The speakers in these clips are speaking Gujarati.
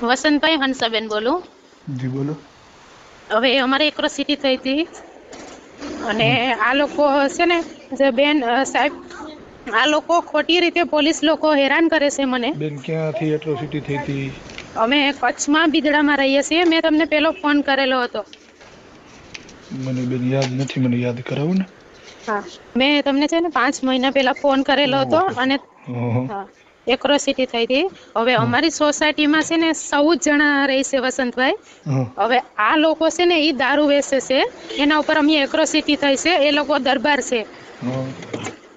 વસંતભાઈ હંસાબેન બોલું. જી બોલો. હવે અમારે એક્રોસિટી થઈ હતી અને આ લોકો છે ને જે બેન સાહેબ આ લોકો ખોટી રીતે પોલીસ લોકો હેરાન કરે છે મને. બેન ક્યાંથી એટ્રોસિટી થઈ હતી? અમે કચ્છમાં બિદડામાં રહીએ છીએ. મેં તમને પેલો ફોન કરેલો હતો. મને બેન યાદ નથી, મને યાદ કરાવો ને. હા, મેં તમને છે ને 5 મહિના પહેલા ફોન કરેલો હતો અને હા એક્રોસિટી થઈ હતી. હવે અમારી સોસાયટીમાં છે ને 14 જણા રહે છે વસંતભાઈ. હવે આ લોકો છે ને એ દારૂ વેચે છે, એના ઉપર અમે એક્રોસિટી થઈ છે. એ લોકો દરબાર છે.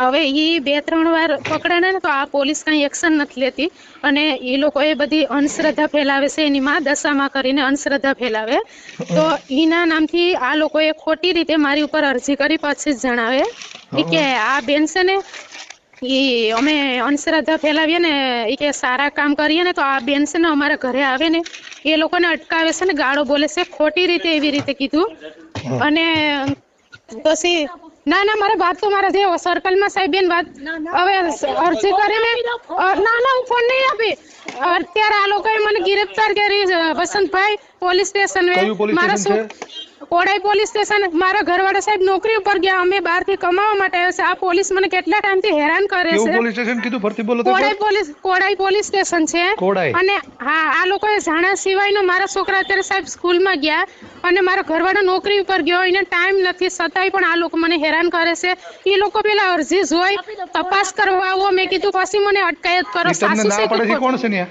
હવે ઈ 2-3 વાર પકડાણા ને તો આ પોલીસ કઈ એક્શન નથી લેતી અને એ લોકો એ બધી અંધશ્રદ્ધા ફેલાવે છે. એની માં દશામાં કરીને અંધશ્રદ્ધા ફેલાવે તો ઈના નામથી આ લોકોએ ખોટી રીતે મારી ઉપર અરજી કરી. પછી જ જણાવે કે આ બેન છે ને ઈ અમે અંધશ્રદ્ધા ફેલાવીએ ને ઈ કે સારા કામ કરીએ ને તો આ બેન છે ને અમારા ઘરે આવે ને એ લોકોને અટકાવે છે ને ગાળો બોલે છે ખોટી રીતે. એવી રીતે કીધું અને પછી ના મારે વાત તો મારા જે સર્કલમાં સાહેબ બેન વાત હવે અરજી કરીને ના હું ફોન નહીં આપી. અત્યારે આ લોકોએ મને ગિરફ્તાર કરી વસંતભાઈ પોલીસ સ્ટેશન. મારા શું કોડાઈ પોલીસ સ્ટેશન. મારા ઘરવાળા સાહેબ નોકરી ઉપર ગયા. અમે બહારથી કમાવા માટે આવ્યા છે. આ પોલીસ મને કેટલા ટાઈમથી હેરાન કરે છે. પોલીસ સ્ટેશન કીધું ફરતી બોલો તો. કોડાઈ પોલીસ સ્ટેશન છે. અને હા આ લોકોએ જાણ્યા સિવાયનો મારા છોકરા અત્યારે સાહેબ સ્કૂલમાં ગયા અને મારો ઘરવાળો નોકરી ઉપર ગયો. એને ટાઈમ નથી છતાંય પણ આ લોકો મને હેરાન કરે છે. એ લોકો પેલા અરજી જોઈ તપાસ કરવા આવો. મેં કીધું પછી મને અટકાયત કરો. સાસુ છે કોણ છે ને?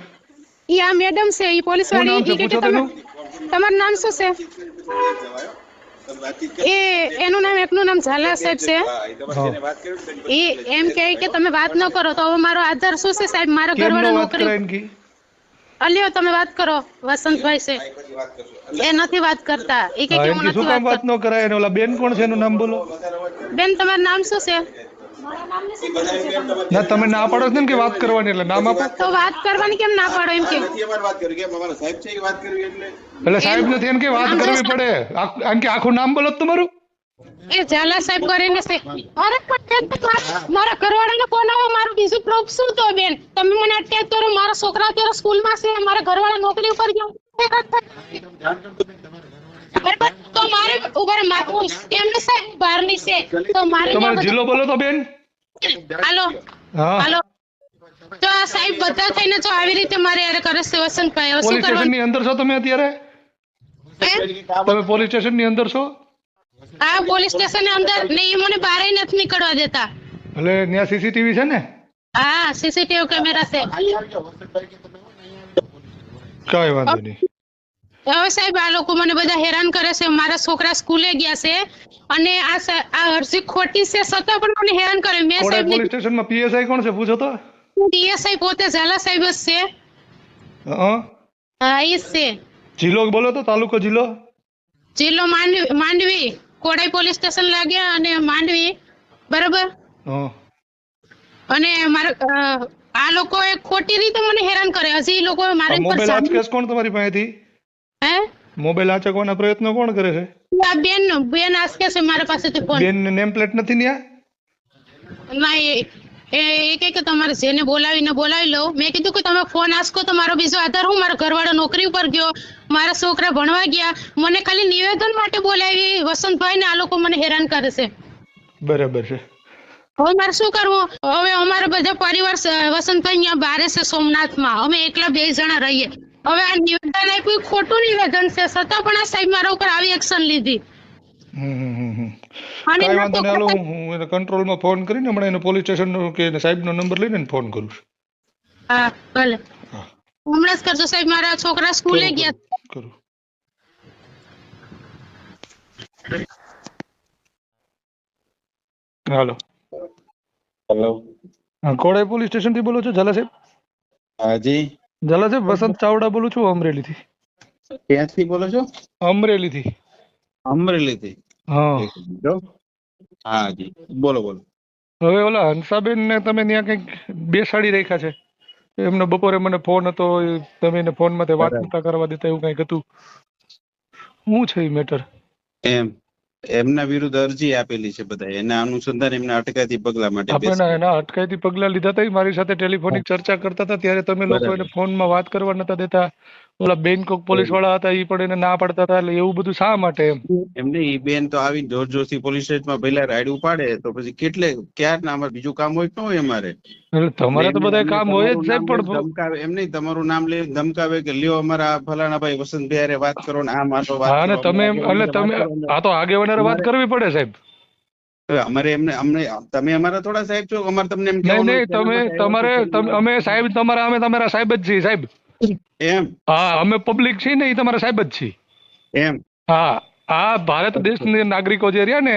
ઈ આ મેડમ છે, ઈ પોલીસ વાળી. તમારું નામ શું છે? એનું નામ એકનું નામ ઝાલા સાહેબ છે. એ એમ કે તમે વાત ન કરો તો હવે મારો આધાર શું છે સાહેબ? મારો ઘરવાળો નોકરી અલ્યો તમે વાત કરો. વસંતભાઈ છે એ નથી વાત કરતા. એ કે હું નથી વાત ન કરાય. અને ઓલા બેન કોણ છે એનું નામ બોલો. બેન તમારું નામ શું છે? ના તમે ના પાડો ને કે વાત કરવાની, એટલે નામ આપો. તો વાત કરવાની કેમ ના પાડો? એમ કે એટલે સાહેબ નથી એમ કે વાત કરવી પડે. એમ કે આખું નામ બોલો તમારું. એ ઝાલા સાહેબ કરીને છે. અરે પણ મારા ઘરવાળાને ફોન આવો. મારું બીજું પ્રૂફ શું? તો બેન તમે મને અટકાયત કરો. મારા છોકરા અત્યારે સ્કૂલમાં છે. મારા ઘરવાળા નોકરી ઉપર ગયા. તો મારે ઉપર મારું એમને સાહેબ બહારની છે તો મારે તમારો જિલ્લો બોલો તો બેન. હાલો હાલો. તો આ સાહેબ બધા થઈને જો આવી રીતે મારે યાર કરે છે વસંતભાઈ. શું પોલીસ સ્ટેશન ની અંદર છો તમે અત્યારે? તમે પોલીસ સ્ટેશન ની અંદર છો? હા પોલીસ સ્ટેશન ની અંદર ને ઈ મને બહાર નથી નીકળવા દેતા. એટલે ત્યાં સીસીટીવી છે ને? હા સીસીટીવી કેમેરા છે. કઈ વાંધો નહીં. હવે સાહેબ આ લોકો મને બધા હેરાન કરે છે. મારા છોકરા સ્કૂલે ગયા છે અને આ અરજી ખોટી છે છતાં પણ મને હેરાન કરે. મેં સાહેબ પોલીસ સ્ટેશન માં પીએસઆઈ કોણ છે પૂછો તો? પીએસઆઈ પોતે ઝાલા સાહેબ જ છે. હા ઈ છે. જિલ્લો બોલો તો. તાલુકો જિલ્લો? જિલ્લો માંડવી. કોડાઈ પોલીસ સ્ટેશન લાગ્યા અને માંડવી બરાબર. અને મારા આ લોકો ખોટી રીતે મને હેરાન કરે. હજી લોકો મારા મોબાઈલ આંચકે કોણ તમારી પાસેથી? હે મોબાઈલ આંચકવાના પ્રયત્નો કોણ કરે છે? આ બેન આંચકે છે મારા પાસેથી ફોન. બેન નેમ પ્લેટ નથી ન્યા? ના એ કે તમારે જેને બોલાવી લો. મેં કીધું કે તમે ફોન આંચકો તો મારો બીજો આધાર હું? મારો ઘરવાળો નોકરી ઉપર ગયો, મારા છોકરા ભણવા ગયા. મને ખાલી નિવેદન માટે બોલાવી વસંતભાઈ ને આ લોકો મને હેરાન કરે છે. બરાબર છે. હવે મારે શું કરવું? હવે અમારા બધા પરિવાર વસંતભાઈ અહીંયા બારે છે સોમનાથમાં. અમે એકલા 2 જણા રહીએ. હવે આ નિવેદન આપ્યું ખોટું નિવેદન છે છતાં પણ આ સાહેબ મારા ઉપર આવી એક્શન લીધી. કઈ વાંધો નહીં. હાલો હું એને કંટ્રોલમાં ફોન કરીને હમણાં એને પોલીસ સ્ટેશન નો કે સાહેબનો નંબર લઈને ફોન કરું છું. હા ભલે હમણાં જ કરજો સાહેબ. મારા છોકરા સ્કૂલે ગયા. કરું. હાલો હેલો. કોડાઈ પોલીસ સ્ટેશન થી બોલો છો ઝાલા સાહેબ? હાજી ઝાલા સાહેબ વસંત ચાવડા બોલું છું અમરેલી થી. ક્યાંથી બોલો છો? અમરેલી થી. અમરેલી થી? હા હાજી બોલો બોલો. હવે ઓલા હંસાબેન ને તમે ત્યાં કઈક બેસાડી રાખ્યા છે. એમનો બપોરે મને ફોન હતો. તમે એને ફોન માંથી વાત નતા કરવા દેતા એવું કઈક હતું. શું છે એ મેટર? એમના વિરુદ્ધ અરજી આપેલી છે બધા. એના અનુસંધાન એમને અટકાયતી પગલા માટે એના અટકાયતી પગલા લીધા હતા. મારી સાથે ટેલિફોનિક ચર્ચા કરતા હતા ત્યારે તમે લોકો એને ફોનમાં વાત કરવા નતા દેતા. ઓલા બેંકોક પોલીસ વાળા હતા ઈ પણ એને ના પાડતા હતા, એટલે એવું બધું શા માટે એમ? એમને ઈ બેન તો આવીને જોર જોરથી પોલીસ સ્ટેશનમાં પહેલા રાઈડ ઉપાડે તો પછી ક્યારના અમારે બીજું કામ હોય કે ન હોય અમારે? એટલે તમારે તો બધા કામ હોય જ સાહેબ, પણ ધમકાવે એમ નહીં, તમારું નામ લઈને ધમકાવે કે લ્યો અમારા ફલાણા ભાઈ વસંતભાઈ હારે વાત કરો ને આ મારો વાત હા ને કરો. તમે એટલે તમે આ તો આગેવાનારે વાત કરવી પડે સાહેબ. અમારે અમને તમે અમારા થોડા સાહેબ છો, અમારે તમને એમ નહીં કહેવાનું નહીં, તમે તમારે અમે સાહેબ તમારા અમે તમારા સાહેબ જ છીએ સાહેબ. એમ? હા, અમે પબ્લિક છીએ ને એ તમારા સાહેબ જ છીએ. એમ? હા, આ ભારત દેશના નાગરિકો જે રહ્યા ને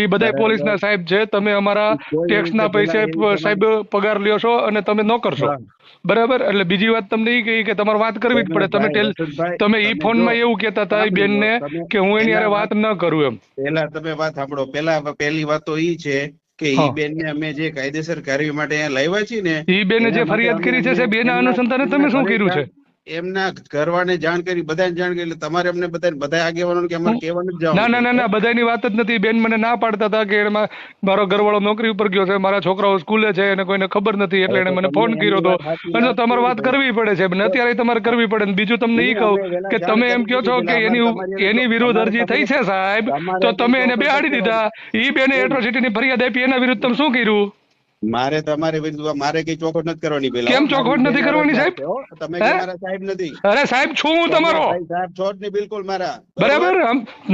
એ બધા પોલીસના સાહેબ છે. તમે અમારા ટેક્સના પૈસે સાહેબ પગાર લ્યો છો અને તમે ન કરશો, બરાબર? એટલે બીજી વાત તમને એ કહી કે તમારે વાત કરવી જ પડે. તમે ઈ ફોનમાં એવું કહેતા હતા એ બેનને કે હું એની હારે વાત ન કરું એમ. પેલા તમે વાત સાંભળો. પહેલી વાત તો ઈ છે કે ઈ બેનને અમે જે કાયદેસર કાર્ય માટે અહીંયા લાવ્યા છીએ ને, ઈ બેને જે ફરિયાદ કરી છે સાહેબ એના અનુસંધાને તમે શું કર્યું છે? એમના ઘરવાળાને જાણ કરી, બધાને જાણ કરી, એટલે તમારે અમને બધા આગેવાનો કે અમારે કહેવાનું જ ના ના ના ના, બધાની વાત જ નથી. બેન મને ના પાડતા હતા કે એમાં મારો ઘરવાળો નોકરી ઉપર ગયો છે, મારા છોકરાઓ સ્કૂલે છે અને કોઈને ખબર નથી, એટલે એને મને ફોન કર્યો હતો. અને તમારે વાત કરવી પડે છે ને, અત્યારે તમારે કરવી પડે. બીજું તમને એ કહું કે તમે એમ કહો છો કે એની વિરુદ્ધ અરજી થઈ છે સાહેબ, તો તમે એને બેહાડી દીધા. ઈ બેને એટ્રોસિટીની ફરિયાદ આપી, એના વિરુદ્ધ તમે શું કર્યું? મારે તમારે વિરુદ્ધ મારે કઈ ચોખવટ નથી કરવાની. પેલા કેમ ચોખવટ નથી કરવાની સાહેબ? તમે કે મારા સાહેબ નથી. અરે સાહેબ છું હું તમારો. સાહેબ છો જ નહીં બિલકુલ મારા. બરાબર?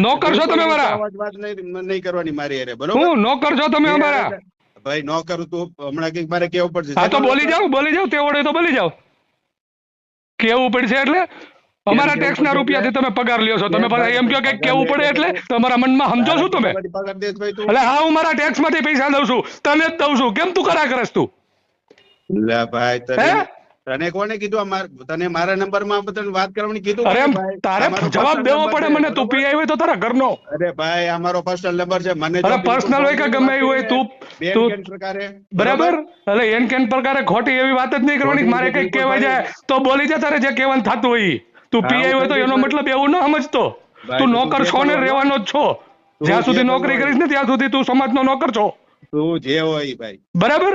નોકર છો તમે મારા. વાત નહીં કરવાની મારી હારે, બરોબર? હું નોકર છો તમે અમારા. ભાઈ નો કરું તું હમણાં કઈક મારે કેવું પડશે. હા તો બોલી જાવ તે વડે તો બોલી જાવ. કેવું પડશે એટલે અમારા ટેક્સના રૂપિયાથી તમે પગાર લ્યો છો, તમે પાછા એમ કહો કે કેવું પડે એટલે તમારા મનમાં સમજો છો તમે? એટલે હા, હું મારા ટેક્સમાંથી પૈસા દઉં છું, તને જ દઉં છું. કેમ તું કરા કરસ તું? લે ભાઈ તને કોને કીધું? તને મારા નંબરમાં તને વાત કરવાની કીધું? અરે તારે જવાબ દેવો પડે મને. તું પીઆઈ હોય તો તારા ઘરનો. અરે ભાઈ આ મારો પર્સનલ નંબર છે. મને અરે પર્સનલ હોય કે ગમે એવું હોય, તું બરાબર? એટલે એન કેન પ્રકારે ખોટી એવી વાત જ નહીં કરવાની. મારે કઈક કહેવાય જાય તો બોલી જા, તારે જે કહેવાનું થતું હોય. તું પીઆઈ હોય તો એનો મતલબ એવું ન સમજતો. તું નોકર છો ને રહેવાનો જ છો. જ્યાં સુધી નોકરી કરીશ ને ત્યાં સુધી તું સમાજનો નોકર છો. તું જે હોય ભાઈ, બરાબર?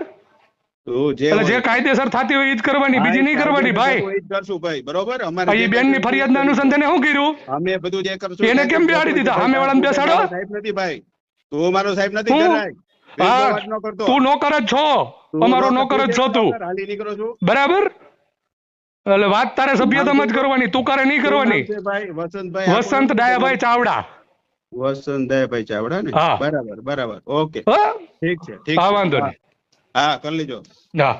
તું જે કાયદેસર થતી હોય એ જ કરવાની, બીજી નહીં કરવાની ભાઈ. કરશું ભાઈ, બરોબર? અમારે એ બેનની ફરિયાદના અનુસંધાને શું કર્યું? અમે બધું જે કરશું. એને કેમ બેહાડી દીધા? સામે વાળાને બેસાડો. સાહેબ નથી ભાઈ, તું મારો સાહેબ નથી. હા, તું નોકર જ છો, અમારો નોકર જ છો તું, હાલી નીકળો છું, બરાબર? એટલે વાત તારે સભ્યતામાં જ કરવાની, તું કરે નહીં કરવાની. વસંત ડાયાભાઈ ચાવડા. વસંત ડાયાભાઈ ચાવડા ને? હા બરાબર. ઓકે, ઠીક છે. હા, વાંધો નહીં. હા, કરી લેજો. હા.